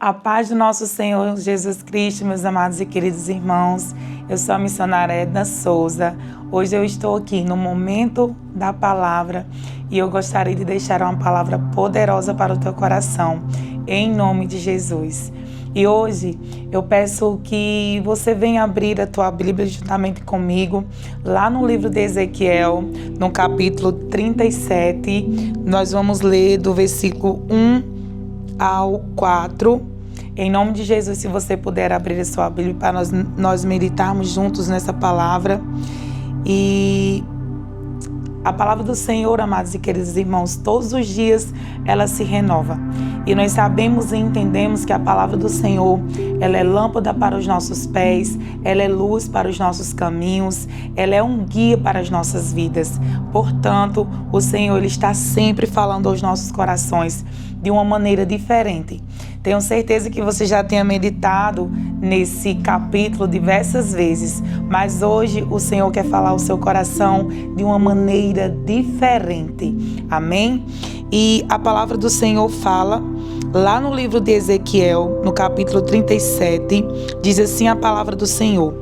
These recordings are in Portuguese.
A paz do nosso Senhor Jesus Cristo, meus amados e queridos irmãos. Eu sou a missionária Edna Souza. Hoje eu estou aqui no momento da palavra e eu gostaria de deixar uma palavra poderosa para o teu coração, em nome de Jesus. E hoje eu peço que você venha abrir a tua Bíblia juntamente comigo, lá no livro de Ezequiel, no capítulo 37. Nós vamos ler do versículo 1 ao 4. Em nome de Jesus, se você puder abrir a sua Bíblia para nós meditarmos juntos nessa palavra. E a palavra do Senhor, amados e queridos irmãos, todos os dias ela se renova. E nós sabemos e entendemos que a palavra do Senhor, ela é lâmpada para os nossos pés, ela é luz para os nossos caminhos, ela é um guia para as nossas vidas. Portanto, o Senhor, ele está sempre falando aos nossos corações de uma maneira diferente. Tenho certeza que você já tenha meditado nesse capítulo diversas vezes, mas hoje o Senhor quer falar ao seu coração de uma maneira diferente. Amém? E a palavra do Senhor fala lá no livro de Ezequiel, no capítulo 37, diz assim a palavra do Senhor: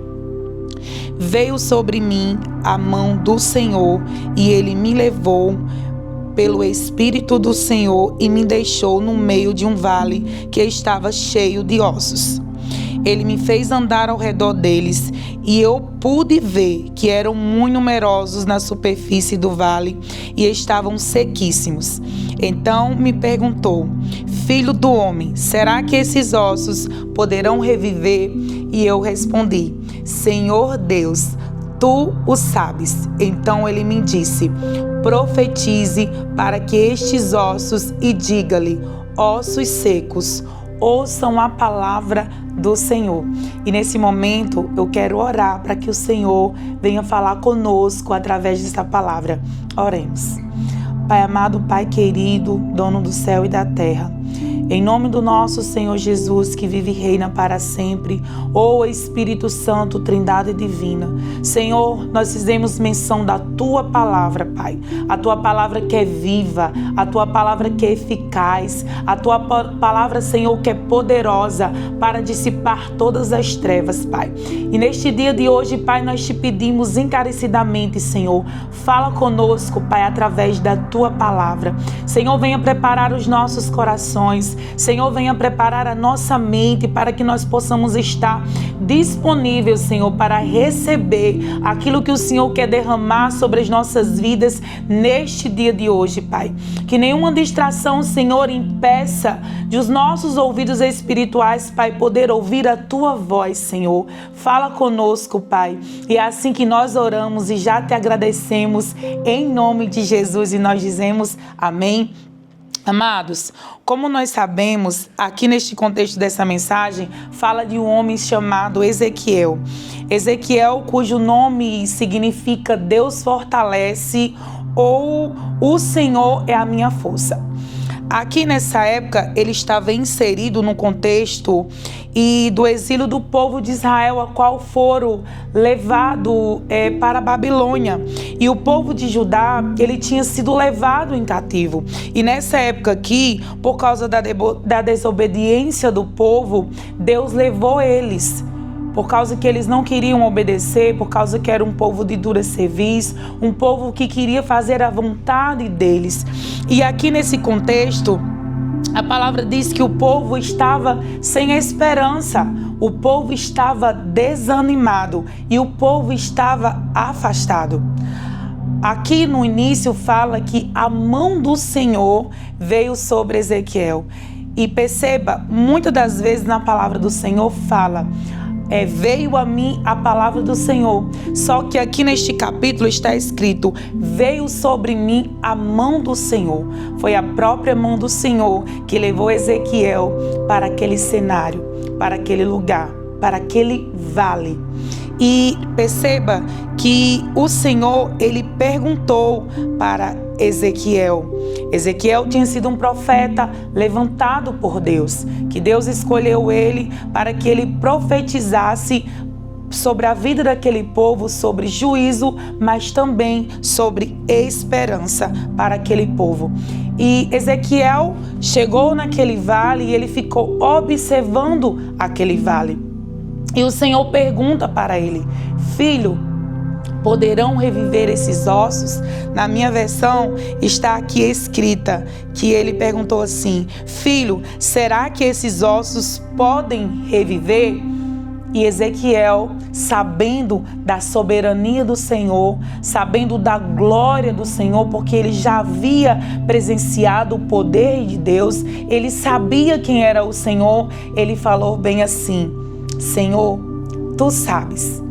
Veio sobre mim a mão do Senhor e ele me levou pelo Espírito do Senhor e me deixou no meio de um vale que estava cheio de ossos. Ele me fez andar ao redor deles e eu pude ver que eram muito numerosos na superfície do vale e estavam sequíssimos. Então me perguntou: Filho do homem, será que esses ossos poderão reviver? E eu respondi: Senhor Deus, tu o sabes. Então ele me disse: profetize para que estes ossos e diga-lhe: ossos secos, ouçam a palavra do Senhor. E nesse momento eu quero orar para que o Senhor venha falar conosco através dessa palavra. Oremos. Pai amado, Pai querido, dono do céu e da terra, em nome do nosso Senhor Jesus, que vive e reina para sempre, ó Espírito Santo, Trindade Divina. Senhor, nós fizemos menção da Tua palavra, Pai. A Tua palavra que é viva, a Tua palavra que é eficaz, a Tua palavra, Senhor, que é poderosa para dissipar todas as trevas, Pai. E neste dia de hoje, Pai, nós te pedimos encarecidamente, Senhor, fala conosco, Pai, através da Tua palavra. Senhor, venha preparar os nossos corações. Senhor, venha preparar a nossa mente para que nós possamos estar disponíveis, Senhor, para receber aquilo que o Senhor quer derramar sobre as nossas vidas neste dia de hoje, Pai. Que nenhuma distração, Senhor, impeça de os nossos ouvidos espirituais, Pai, poder ouvir a Tua voz, Senhor. Fala conosco, Pai. E é assim que nós oramos e já te agradecemos em nome de Jesus e nós dizemos amém. Amados, como nós sabemos, aqui neste contexto dessa mensagem, fala de um homem chamado Ezequiel. Ezequiel, cujo nome significa Deus fortalece ou o Senhor é a minha força. Aqui nessa época, ele estava inserido no contexto do exílio do povo de Israel, a qual foram levados para a Babilônia. E o povo de Judá, ele tinha sido levado em cativo. E nessa época aqui, por causa da desobediência do povo, Deus levou eles. Por causa que eles não queriam obedecer, por causa que era um povo de dura cerviz, um povo que queria fazer a vontade deles. E aqui nesse contexto, a palavra diz que o povo estava sem esperança, o povo estava desanimado e o povo estava afastado. Aqui no início fala que a mão do Senhor veio sobre Ezequiel. E perceba, muitas das vezes na palavra do Senhor fala: veio a mim a palavra do Senhor. Só que aqui neste capítulo está escrito: veio sobre mim a mão do Senhor. Foi a própria mão do Senhor que levou Ezequiel para aquele cenário, para aquele lugar, para aquele vale. E perceba que o Senhor, ele perguntou para Ezequiel. Ezequiel tinha sido um profeta levantado por Deus, que Deus escolheu ele para que ele profetizasse sobre a vida daquele povo, sobre juízo, mas também sobre esperança para aquele povo. E Ezequiel chegou naquele vale e ele ficou observando aquele vale. E o Senhor pergunta para ele: filho, poderão reviver esses ossos? Na minha versão está aqui escrita que ele perguntou assim: filho, será que esses ossos podem reviver? E Ezequiel, sabendo da soberania do Senhor, sabendo da glória do Senhor, porque ele já havia presenciado o poder de Deus, ele sabia quem era o Senhor, ele falou bem assim: Senhor, tu sabes.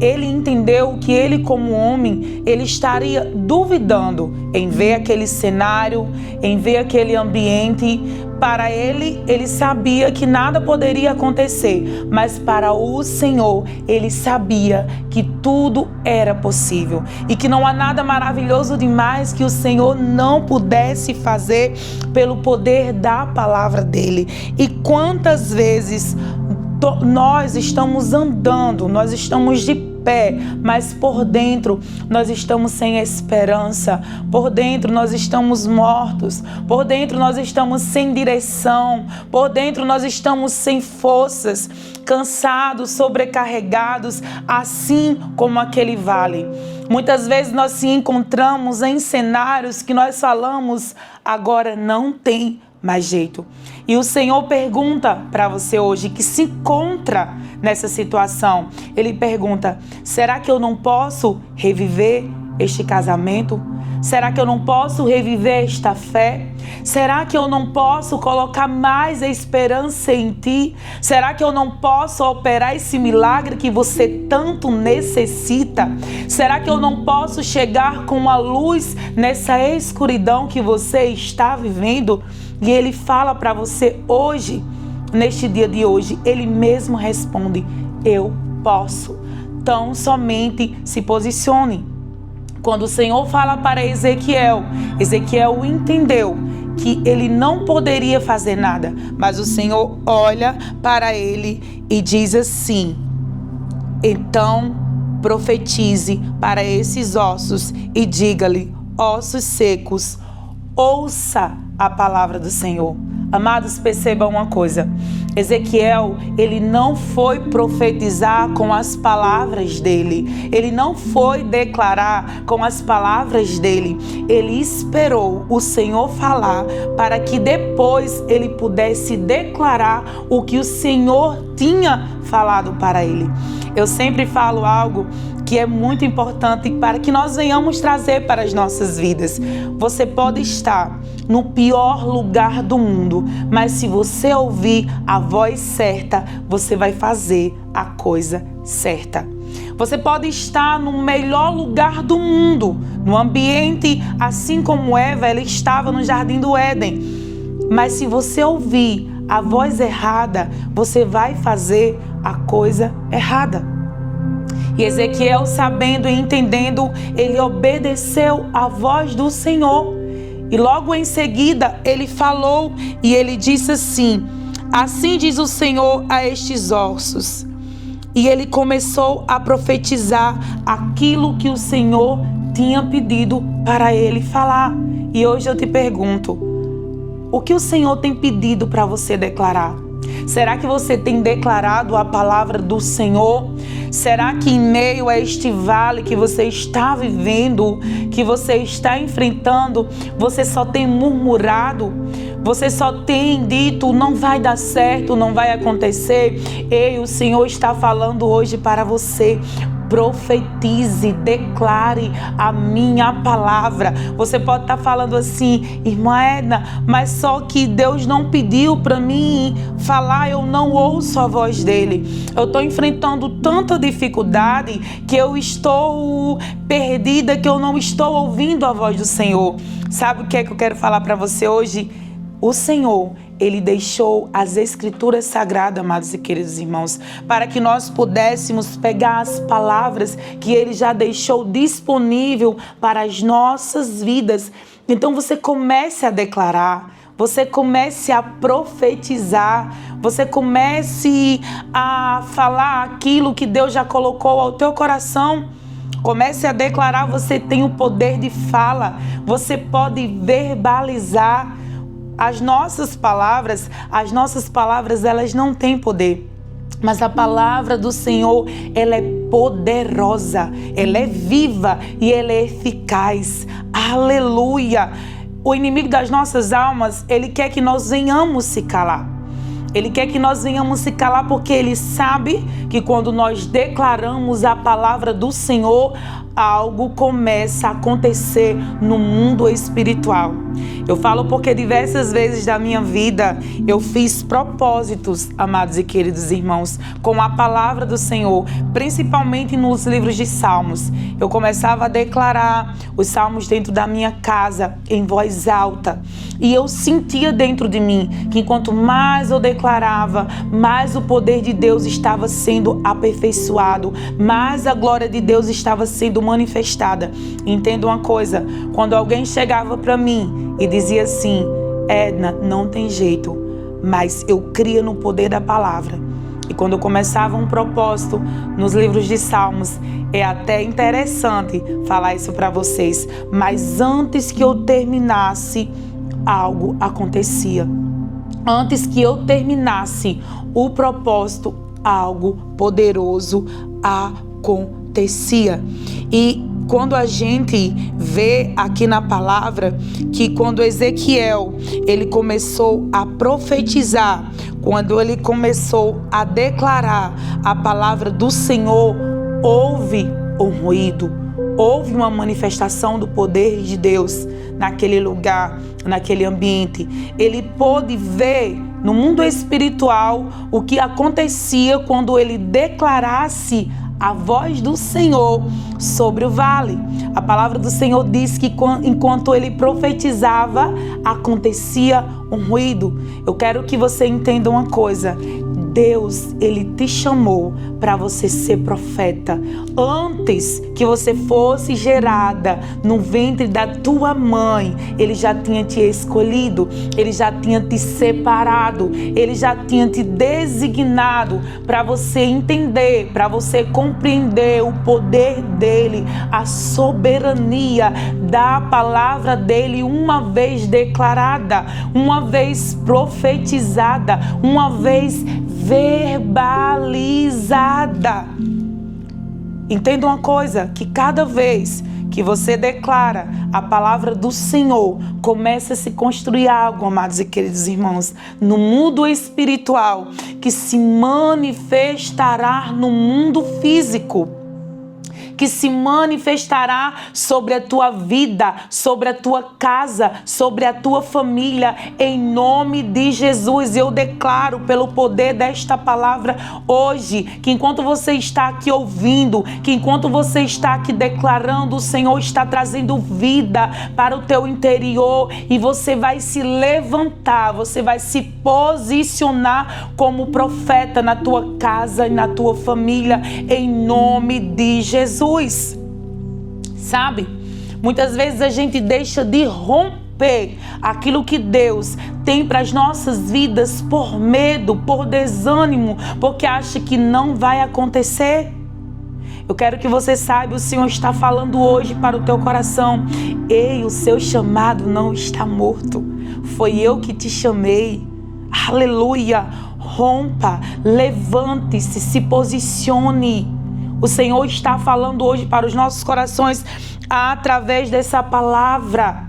Ele entendeu que ele, como homem, ele estaria duvidando em ver aquele cenário, em ver aquele ambiente. Para ele, ele sabia que nada poderia acontecer, mas para o Senhor, ele sabia que tudo era possível e que não há nada maravilhoso demais que o Senhor não pudesse fazer pelo poder da palavra dele. E quantas vezes nós estamos andando, nós estamos de pé, mas por dentro nós estamos sem esperança, por dentro nós estamos mortos, por dentro nós estamos sem direção, por dentro nós estamos sem forças, cansados, sobrecarregados, assim como aquele vale. Muitas vezes nós se encontramos em cenários que nós falamos: agora não tem mais jeito. E o Senhor pergunta para você hoje que se encontra nessa situação. Ele pergunta: será que eu não posso reviver este casamento? Será que eu não posso reviver esta fé? Será que eu não posso colocar mais a esperança em ti? Será que eu não posso operar esse milagre que você tanto necessita? Será que eu não posso chegar com uma luz nessa escuridão que você está vivendo? E ele fala para você hoje, neste dia de hoje, ele mesmo responde: eu posso. Então somente se posicione. Quando o Senhor fala para Ezequiel, Ezequiel entendeu que ele não poderia fazer nada, mas o Senhor olha para ele e diz assim: então profetize para esses ossos e diga-lhe: ossos secos, ouça a palavra do Senhor. Amados, percebam uma coisa: Ezequiel, ele não foi profetizar com as palavras dele, ele não foi declarar com as palavras dele, ele esperou o Senhor falar para que depois ele pudesse declarar o que o Senhor tinha falado para ele. Eu sempre falo algo que é muito importante para que nós venhamos trazer para as nossas vidas. Você pode estar no pior lugar do mundo, mas se você ouvir a voz certa, você vai fazer a coisa certa. Você pode estar no melhor lugar do mundo, no ambiente assim como Eva, ela estava no jardim do Éden. Mas se você ouvir a voz errada, você vai fazer a coisa errada. E Ezequiel, sabendo e entendendo, ele obedeceu à voz do Senhor. E logo em seguida ele falou e ele disse assim: assim diz o Senhor a estes ossos. E ele começou a profetizar aquilo que o Senhor tinha pedido para ele falar. E hoje eu te pergunto: o que o Senhor tem pedido para você declarar? Será que você tem declarado a palavra do Senhor? Será que em meio a este vale que você está vivendo, que você está enfrentando, você só tem murmurado? Você só tem dito: não vai dar certo, não vai acontecer? Ei, o Senhor está falando hoje para você: profetize, declare a minha palavra. Você pode estar falando assim: irmã Edna, mas só que Deus não pediu para mim falar, eu não ouço a voz dele. Eu estou enfrentando tanta dificuldade que eu estou perdida, que eu não estou ouvindo a voz do Senhor. Sabe o que é que eu quero falar para você hoje? O Senhor, Ele deixou as Escrituras Sagradas, amados e queridos irmãos, para que nós pudéssemos pegar as palavras que Ele já deixou disponível para as nossas vidas. Então você comece a declarar, você comece a profetizar, você comece a falar aquilo que Deus já colocou ao teu coração. Comece a declarar, você tem o poder de fala, você pode verbalizar. As nossas palavras, elas não têm poder. Mas a palavra do Senhor, ela é poderosa, ela é viva e ela é eficaz. Aleluia! O inimigo das nossas almas, ele quer que nós venhamos se calar. Ele quer que nós venhamos se calar porque ele sabe que quando nós declaramos a palavra do Senhor, algo começa a acontecer no mundo espiritual. Eu falo porque diversas vezes da minha vida eu fiz propósitos, amados e queridos irmãos, com a palavra do Senhor, principalmente nos livros de Salmos. Eu começava a declarar os salmos dentro da minha casa, em voz alta. E eu sentia dentro de mim que enquanto mais eu declarava, mais o poder de Deus estava sendo aperfeiçoado, mais a glória de Deus estava sendo manifestada. Entenda uma coisa, quando alguém chegava para mim e dizia assim: Edna, não tem jeito, mas eu cria no poder da palavra. E quando eu começava um propósito nos livros de Salmos, é até interessante falar isso para vocês, mas antes que eu terminasse, algo acontecia. Antes que eu terminasse o propósito, algo poderoso acontecia. E quando a gente vê aqui na palavra que quando Ezequiel ele começou a profetizar, quando ele começou a declarar a palavra do Senhor, houve um ruído, houve uma manifestação do poder de Deus naquele lugar, naquele ambiente. Ele pôde ver no mundo espiritual o que acontecia quando ele declarasse a voz do Senhor sobre o vale. A palavra do Senhor diz que enquanto ele profetizava, acontecia um ruído. Eu quero que você entenda uma coisa. Deus, ele te chamou para você ser profeta. Antes que você fosse gerada no ventre da tua mãe, ele já tinha te escolhido, ele já tinha te separado, ele já tinha te designado para você entender, para você compreender o poder dele, a soberania da palavra dele, uma vez declarada, uma vez profetizada, uma vez verbalizada. Entenda uma coisa, que cada vez que você declara a palavra do Senhor, começa a se construir algo, amados e queridos irmãos, no mundo espiritual, que se manifestará no mundo físico, que se manifestará sobre a tua vida, sobre a tua casa, sobre a tua família, em nome de Jesus. Eu declaro pelo poder desta palavra hoje, que enquanto você está aqui ouvindo, que enquanto você está aqui declarando, o Senhor está trazendo vida para o teu interior e você vai se levantar, você vai se posicionar como profeta na tua casa e na tua família, em nome de Jesus. Sabe? Muitas vezes a gente deixa de romper aquilo que Deus tem para as nossas vidas por medo, por desânimo, porque acha que não vai acontecer. Eu quero que você saiba, o Senhor está falando hoje para o teu coração. Ei, o seu chamado não está morto. Foi eu que te chamei. Aleluia! Rompa, levante-se, se posicione. O Senhor está falando hoje para os nossos corações através dessa palavra.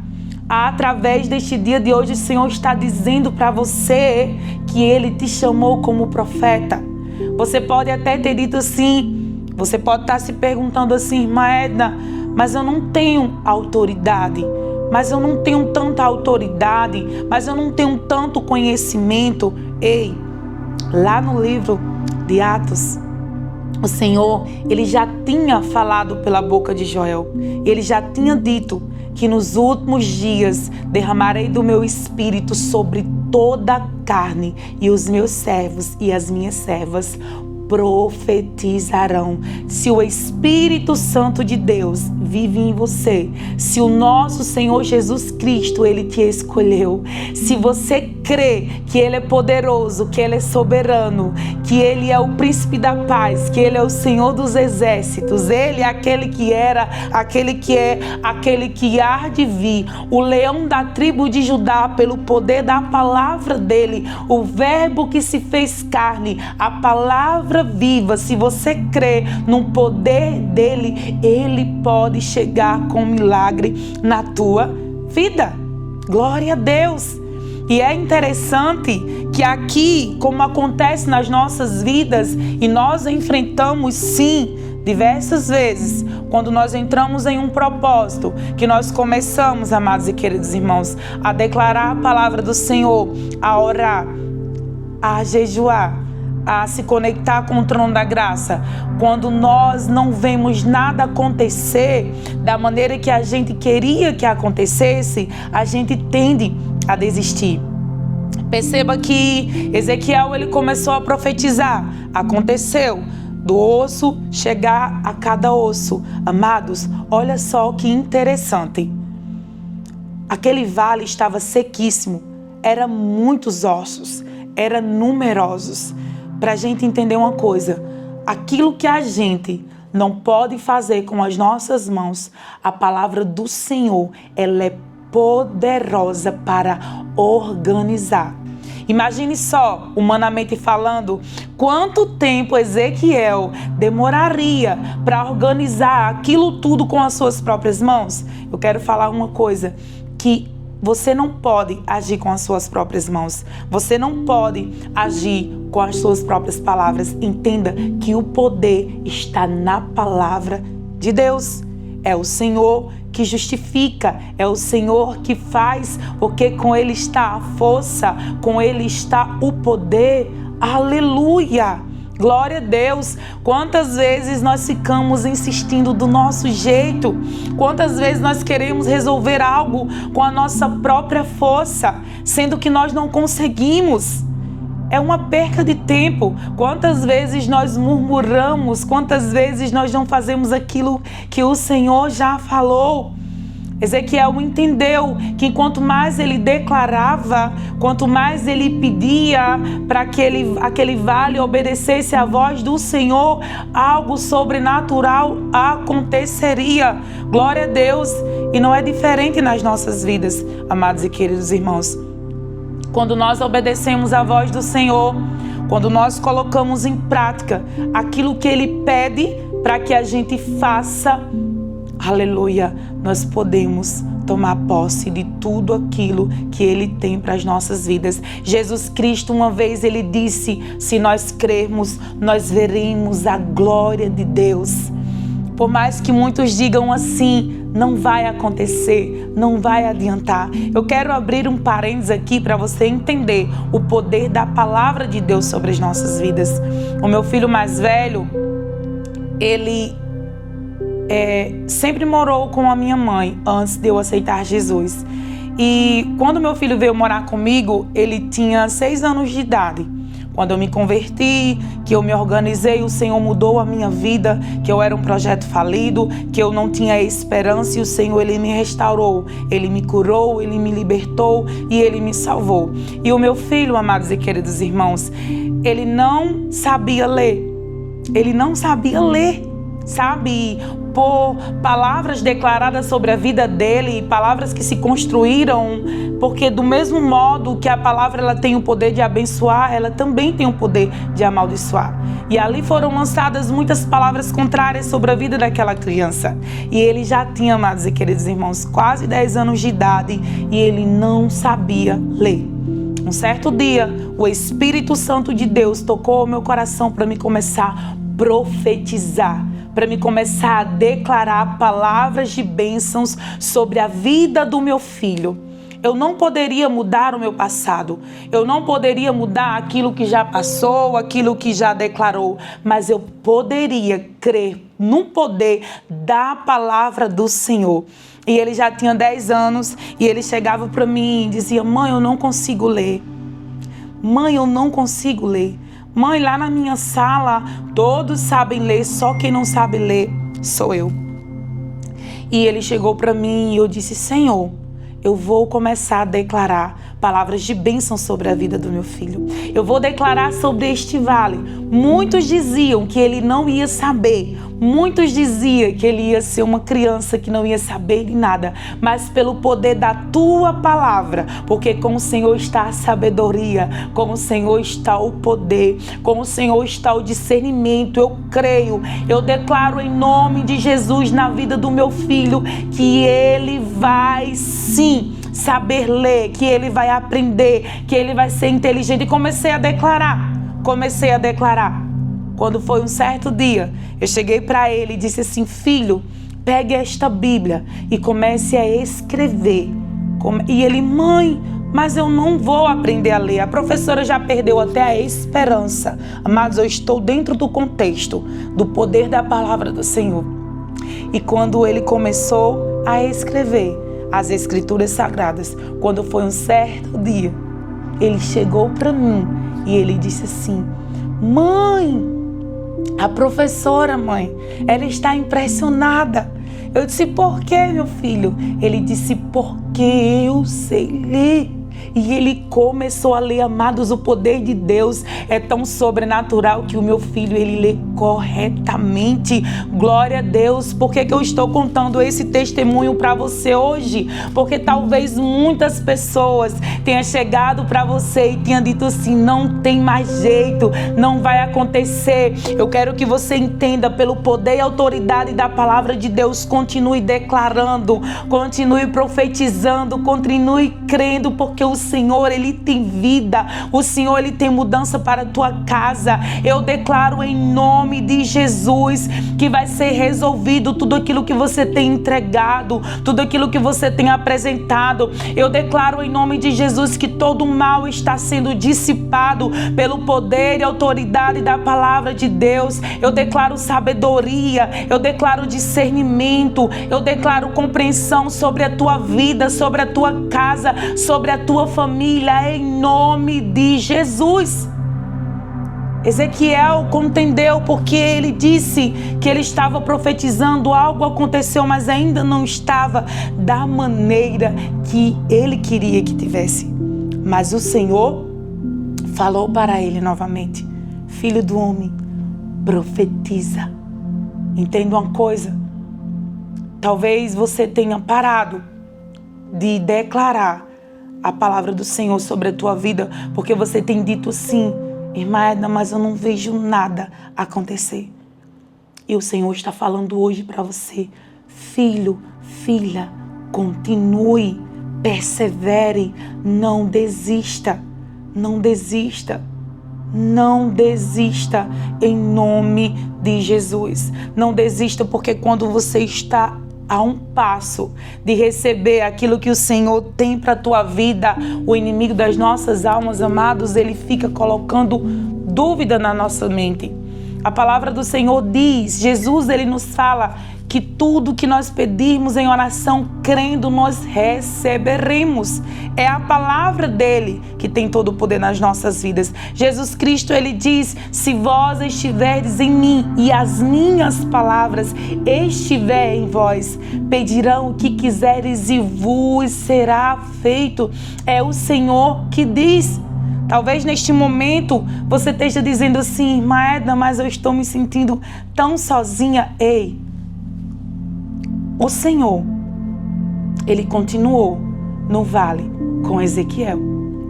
Através deste dia de hoje, o Senhor está dizendo para você que Ele te chamou como profeta. Você pode até ter dito assim, você pode estar se perguntando assim: irmã Edna, mas eu não tenho autoridade, mas eu não tenho tanta autoridade, mas eu não tenho tanto conhecimento. Ei, lá no livro de Atos, o Senhor, Ele já tinha falado pela boca de Joel. Ele já tinha dito que nos últimos dias derramarei do meu espírito sobre toda a carne, e os meus servos e as minhas servas profetizarão. Se o Espírito Santo de Deus vive em você, se o nosso Senhor Jesus Cristo, Ele te escolheu, se você crê que Ele é poderoso, que Ele é soberano, que Ele é o príncipe da paz, que Ele é o Senhor dos exércitos, Ele é aquele que era, aquele que é, aquele que há de vir, o leão da tribo de Judá, pelo poder da palavra dele, o verbo que se fez carne, a palavra viva. Se você crê no poder dele, ele pode chegar com um milagre na tua vida. Glória a Deus! E é interessante que aqui, como acontece nas nossas vidas, e nós enfrentamos sim, diversas vezes, quando nós entramos em um propósito, que nós começamos, amados e queridos irmãos, a declarar a palavra do Senhor, a orar, a jejuar, a se conectar com o trono da graça, quando nós não vemos nada acontecer da maneira que a gente queria que acontecesse, a gente tende a desistir. Perceba que Ezequiel, ele começou a profetizar, aconteceu, do osso chegar a cada osso. Amados, olha só que interessante. Aquele vale estava sequíssimo, eram muitos ossos, eram numerosos. Para a gente entender uma coisa, aquilo que a gente não pode fazer com as nossas mãos, a palavra do Senhor, ela é poderosa para organizar. Imagine só, humanamente falando, quanto tempo Ezequiel demoraria para organizar aquilo tudo com as suas próprias mãos. Eu quero falar uma coisa, que você não pode agir com as suas próprias mãos. Você não pode agir com as suas próprias palavras. Entenda que o poder está na palavra de Deus. É o Senhor que justifica, é o Senhor que faz, porque com Ele está a força, com Ele está o poder. Aleluia! Glória a Deus! Quantas vezes nós ficamos insistindo do nosso jeito? Quantas vezes nós queremos resolver algo com a nossa própria força, sendo que nós não conseguimos? É uma perca de tempo. Quantas vezes nós murmuramos, quantas vezes nós não fazemos aquilo que o Senhor já falou? Ezequiel entendeu que quanto mais ele declarava, quanto mais ele pedia para que aquele vale obedecesse à voz do Senhor, algo sobrenatural aconteceria. Glória a Deus! E não é diferente nas nossas vidas, amados e queridos irmãos. Quando nós obedecemos à voz do Senhor, quando nós colocamos em prática aquilo que Ele pede para que a gente faça, aleluia, nós podemos tomar posse de tudo aquilo que Ele tem para as nossas vidas. Jesus Cristo, uma vez, Ele disse, se nós crermos, nós veremos a glória de Deus. Por mais que muitos digam assim, não vai acontecer, não vai adiantar. Eu quero abrir um parênteses aqui para você entender o poder da palavra de Deus sobre as nossas vidas. O meu filho mais velho, ele sempre morou com a minha mãe antes de eu aceitar Jesus. E quando meu filho veio morar comigo, ele tinha 6 anos de idade. Quando eu me converti, que eu me organizei, o Senhor mudou a minha vida, que eu era um projeto falido, que eu não tinha esperança, e o Senhor, Ele me restaurou, Ele me curou, Ele me libertou e Ele me salvou. E o meu filho, amados e queridos irmãos, ele não sabia ler. Ele não sabia ler, sabe? Por palavras declaradas sobre a vida dele, palavras que se construíram, porque do mesmo modo que a palavra ela tem o poder de abençoar, ela também tem o poder de amaldiçoar. E ali foram lançadas muitas palavras contrárias sobre a vida daquela criança. E ele já tinha, amados e queridos irmãos, quase 10 anos de idade e ele não sabia ler. Um certo dia, o Espírito Santo de Deus tocou o meu coração para me começar a profetizar, para me começar a declarar palavras de bênçãos sobre a vida do meu filho. Eu não poderia mudar o meu passado, eu não poderia mudar aquilo que já passou, aquilo que já declarou, mas eu poderia crer no poder da palavra do Senhor. E ele já tinha 10 anos e ele chegava para mim e dizia: mãe, eu não consigo ler. Mãe, eu não consigo ler. Mãe, lá na minha sala, todos sabem ler, só quem não sabe ler sou eu. E ele chegou para mim e eu disse: Senhor, eu vou começar a declarar palavras de bênção sobre a vida do meu filho. Eu vou declarar sobre este vale. Muitos diziam que ele não ia saber. Muitos diziam que ele ia ser uma criança que não ia saber de nada. Mas pelo poder da tua palavra, porque com o Senhor está a sabedoria, com o Senhor está o poder, com o Senhor está o discernimento. Eu creio, eu declaro em nome de Jesus na vida do meu filho que ele vai sim saber ler, que ele vai aprender, que ele vai ser inteligente. E comecei a declarar. Quando foi um certo dia, eu cheguei para ele e disse assim: filho, pegue esta Bíblia e comece a escrever. E ele: mãe, mas eu não vou aprender a ler. A professora já perdeu até a esperança. Amados, eu estou dentro do contexto do poder da palavra do Senhor. E quando ele começou a escrever as Escrituras Sagradas, quando foi um certo dia, ele chegou para mim e ele disse assim: mãe, a professora, mãe, ela está impressionada. Eu disse: por quê, meu filho? Ele disse: porque eu sei ler. E ele começou a ler. Amados, o poder de Deus é tão sobrenatural que o meu filho, ele lê corretamente. Glória a Deus. Por que eu estou contando esse testemunho para você hoje? Porque talvez muitas pessoas tenham chegado para você e tenham dito assim: não tem mais jeito, não vai acontecer. Eu quero que você entenda, pelo poder e autoridade da palavra de Deus, continue declarando, continue profetizando, continue crendo, porque o Senhor, ele tem vida. O Senhor, ele tem mudança para a tua casa. Eu declaro em nome de Jesus que vai ser resolvido tudo aquilo que você tem entregado, tudo aquilo que você tem apresentado. Eu declaro em nome de Jesus que todo mal está sendo dissipado pelo poder e autoridade da palavra de Deus. Eu declaro sabedoria, eu declaro discernimento, eu declaro compreensão sobre a tua vida, sobre a tua casa, sobre a tua família, em nome de Jesus. Ezequiel contendeu porque ele disse que ele estava profetizando, algo aconteceu, mas ainda não estava da maneira que ele queria que tivesse. Mas o Senhor falou para ele novamente: filho do homem, profetiza. Entenda uma coisa, talvez você tenha parado de declarar a palavra do Senhor sobre a tua vida, porque você tem dito sim: irmã Edna, mas eu não vejo nada acontecer. E o Senhor está falando hoje para você: filho, filha, continue, persevere, não desista, não desista, não desista, em nome de Jesus. Não desista, porque quando você está a um passo de receber aquilo que o Senhor tem para a tua vida, o inimigo das nossas almas, amados, ele fica colocando dúvida na nossa mente. A palavra do Senhor diz, Jesus, ele nos fala que tudo que nós pedirmos em oração, crendo, nós receberemos. É a palavra dele que tem todo o poder nas nossas vidas. Jesus Cristo, ele diz: se vós estiverdes em mim e as minhas palavras estiverem em vós, pedirão o que quiseres e vos será feito. É o Senhor que diz. Talvez neste momento você esteja dizendo assim: irmã Edna, mas eu estou me sentindo tão sozinha. Ei, o Senhor, ele continuou no vale com Ezequiel.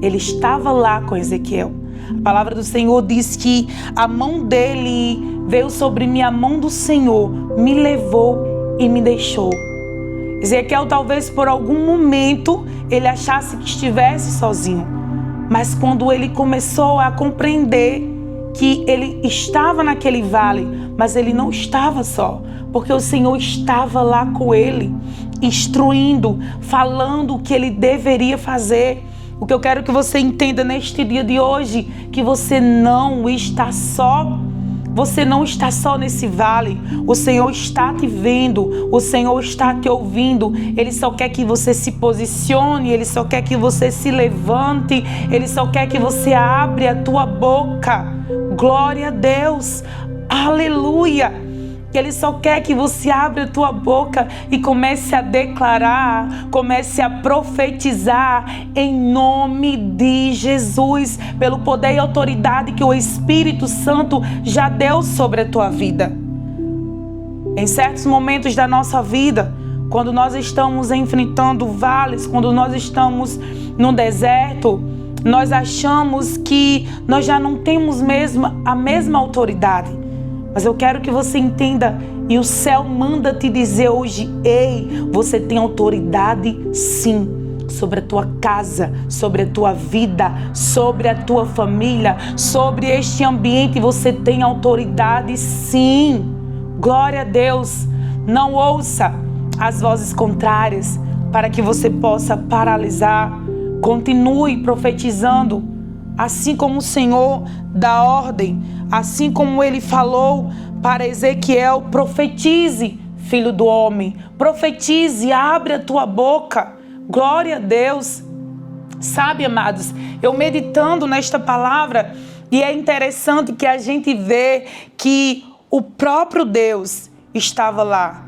Ele estava lá com Ezequiel. A palavra do Senhor diz que a mão dele veio sobre mim, a mão do Senhor me levou e me deixou. Ezequiel, talvez por algum momento ele achasse que estivesse sozinho, mas quando ele começou a compreender que ele estava naquele vale, mas ele não estava só, porque o Senhor estava lá com ele, instruindo, falando o que ele deveria fazer. O que eu quero que você entenda neste dia de hoje, que você não está só. Você não está só nesse vale. O Senhor está te vendo. O Senhor está te ouvindo. Ele só quer que você se posicione. Ele só quer que você se levante. Ele só quer que você abra a tua boca. Glória a Deus. Aleluia. Ele só quer que você abra a tua boca e comece a declarar, comece a profetizar em nome de Jesus, pelo poder e autoridade que o Espírito Santo já deu sobre a tua vida. Em certos momentos da nossa vida, quando nós estamos enfrentando vales, quando nós estamos no deserto, nós achamos que nós já não temos a mesma autoridade. Mas eu quero que você entenda, e o céu manda te dizer hoje: ei, você tem autoridade sim, sobre a tua casa, sobre a tua vida, sobre a tua família, sobre este ambiente você tem autoridade sim. Glória a Deus. Não ouça as vozes contrárias para que você possa paralisar. Continue profetizando, assim como o Senhor dá ordem, assim como Ele falou para Ezequiel: profetize, filho do homem, profetize, abre a tua boca. Glória a Deus. Sabe, amados, eu meditando nesta palavra, e é interessante que a gente vê que o próprio Deus estava lá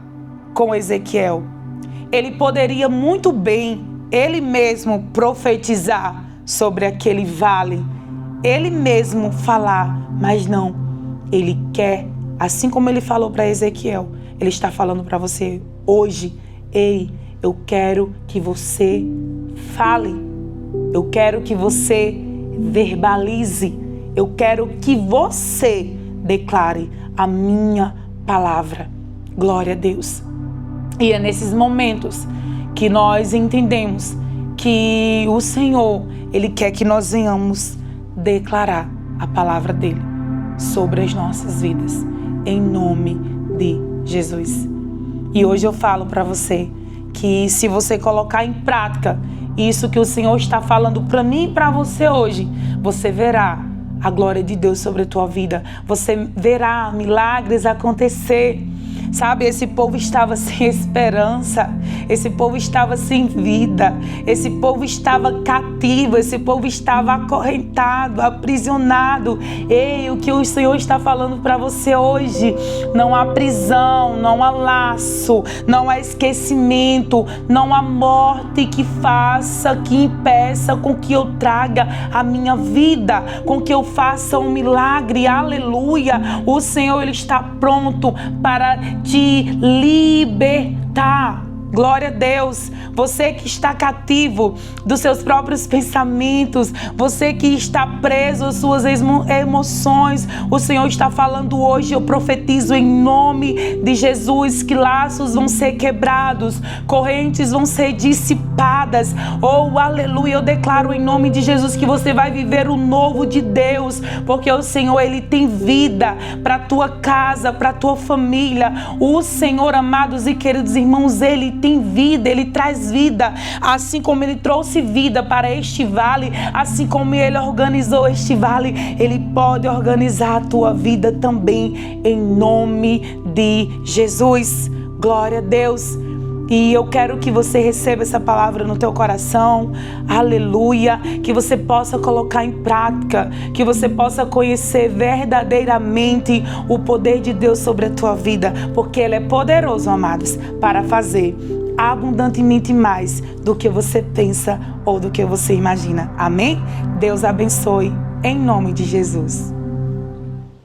com Ezequiel. Ele poderia muito bem, ele mesmo, profetizar sobre aquele vale, ele mesmo falar, mas não, ele quer, assim como ele falou para Ezequiel, ele está falando para você hoje: ei, eu quero que você fale, eu quero que você verbalize, eu quero que você declare a minha palavra. Glória a Deus. E é nesses momentos que nós entendemos que o Senhor, Ele quer que nós venhamos declarar a palavra dEle sobre as nossas vidas, em nome de Jesus. E hoje eu falo para você que se você colocar em prática isso que o Senhor está falando para mim e para você hoje, você verá a glória de Deus sobre a tua vida. Você verá milagres acontecer. Sabe, esse povo estava sem esperança, esse povo estava sem vida, esse povo estava cativo, esse povo estava acorrentado, aprisionado. Ei, o que o Senhor está falando para você hoje: não há prisão, não há laço, não há esquecimento, não há morte que faça, que impeça com que eu traga a minha vida, com que eu faça um milagre. Aleluia! O Senhor, Ele está pronto para te libertar. Glória a Deus. Você que está cativo dos seus próprios pensamentos, você que está preso às suas emoções, o Senhor está falando hoje: eu profetizo em nome de Jesus que laços vão ser quebrados, correntes vão ser dissipadas. Oh, aleluia, eu declaro em nome de Jesus que você vai viver o novo de Deus, porque o Senhor, Ele tem vida para a tua casa, para a tua família. O Senhor, amados e queridos irmãos, Ele tem vida, Ele traz vida, assim como Ele trouxe vida para este vale, assim como Ele organizou este vale, Ele pode organizar a tua vida também, em nome de Jesus. Glória a Deus. E eu quero que você receba essa palavra no teu coração, aleluia, que você possa colocar em prática, que você possa conhecer verdadeiramente o poder de Deus sobre a tua vida, porque Ele é poderoso, amados, para fazer abundantemente mais do que você pensa ou do que você imagina. Amém? Deus abençoe, em nome de Jesus.